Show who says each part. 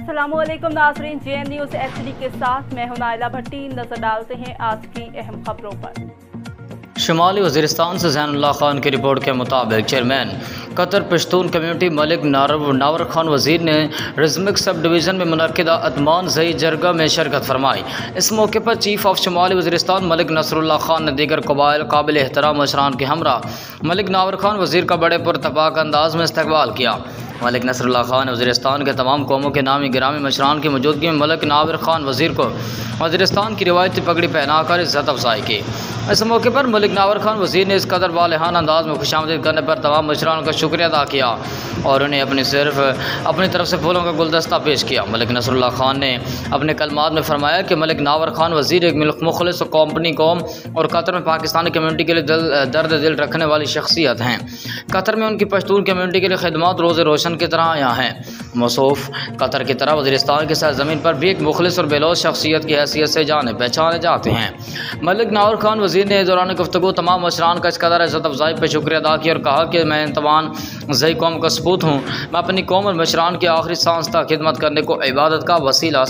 Speaker 1: अस्सलामुअलैकुम नाज़रीन, JN news HD के साथ मैं हूं नाइला भट्टी। नजर डालते हैं आज की अहम खबरों पर।
Speaker 2: शुमाली वज़ीरिस्तान से ज़ैनुल्लाह खान की रिपोर्ट के मुताबिक chairman Qatar Pashtun community Malik Nawar Khan Wazir ने रिज़मिक सब डिवीज़न में मुनक़िदा अतमान ज़ई जरगा में शिरकत फरमाई। इस मौके पर चीफ़ ऑफ शुमाली वज़ीरिस्तान मलिक नसरुल्लाह खान ने दीगर क़बाइल काबिल एहतराम मशरान के हमरा मलिक नावर खान वज़ीर का बड़े पुरतपाक अंदाज में इस्तकबाल किया। मलिक नसरुल्लाह खान वज़ीरिस्तान के तमाम कौमों के नामी गिरामी मशरान की मौजूदगी में मलिक नावर खान वज़ीर को वज़ीरिस्तान की रिवायती पगड़ी पहनाकर इज़्ज़त अफजाई की। इस मौके पर मलिक नावर खान वज़ीर ने इस कदर वालेहान अंदाज में खुशामदीद करने पर तमाम मशरान का शुक्रिया अदा किया और उन्हें अपनी तरफ से फूलों का गुलदस्ता पेश किया। मलिक नसरुल्लाह खान ने अपने कलमात में फरमाया कि मलिक नावर खान वज़ीर एक मुखलिस कौम और कतर में पाकिस्तानी कम्यूनिटी के लिए दर्द दिल रखने वाली शख्सियत हैं। कतर में उनकी पश्तून कम्यूनिटी के लिए खिदमत रोज़ रोशन की तरह आया हैं। मौसूफ कतर की तरह वज़ीरिस्तान की सरज़मीन पर भी एक मुखलिस और बेलौस शख्सियत की हैसियत से जाने पहचाने जाते हैं। मलिक नावर खान वज़ीर ने दौरान गुफ्तगू तमाम मशरान का इस कदर इज़्ज़त अफजाई पर शुक्रिया अदा किया और कहा कि मैं तमाम ज़ई कौम का सपूत हूँ। मैं अपनी कौम और मशरान की आखिरी सांस तक खिदमत करने को इबादत का वसीला